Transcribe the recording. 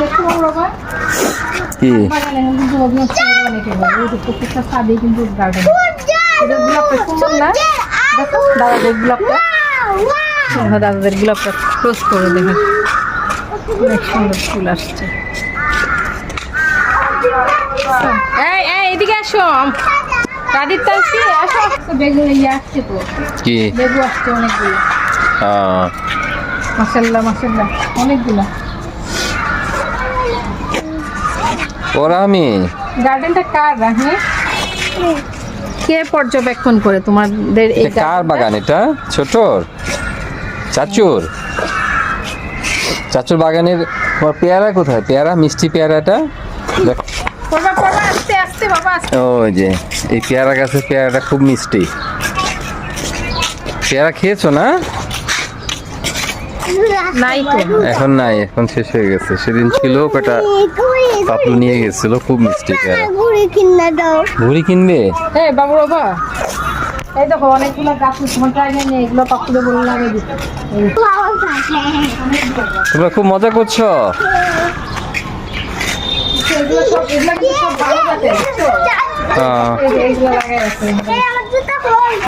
দেখো বাবা কি বাগানে কিন্তু অনেকে বলে এই প্রত্যেকটা ছাদে কিন্তু গার্ডেন এটা গোলাপটা সুন্দর না দেখো দাদাদের গোলাপটা দাদাদের গোলাপটা ক্লোজ করে দেখো অনেক সুন্দর ফুল আসছে এই এই এদিকে আসো রাদিত আসছি আসো বেগুন ইয়ে আসছে তো কি বেগু আসছে অনেকগুলো আহ, মাশাআল্লাহ মাশাআল্লাহ অনেকগুলো ওরা আমি গার্ডেনটা কার রাখে কে পর্যবেক্ষণ করে তোমাদের এই এটা কার বাগান এটা ছোটর চাচুর চাচুর বাগানের তোমার পেয়ারা কোথায় পেয়ারা মিষ্টি পেয়ারাটা দেখ, পড়বা পড়বা আস্তে আস্তে বাবা আস্তে ওই যে এই পেয়ারা গাছের পেয়ারাটা খুব মিষ্টি পেয়ারা খেয়েছো না নাই তো এখন নাই এখন শেষ হয়ে গেছে সেদিন ছিল কটা পাপলু নিয়ে গেছিল খুব মিষ্টি পেয়ারা ঘুড়ি কিনবে এই বাবু বাবা এই দেখো অনেকগুলো গাছ তোমার টাইমে নেই এগুলো পাকুড়ে বলে লাগিয়ে দিতে তোমরা খুব মজা করছো এগুলো সব এগুলো কিন্তু সব ভালো জাতের বুঝছো? হ্যাঁ এই যে এইগুলো লাগাই আছে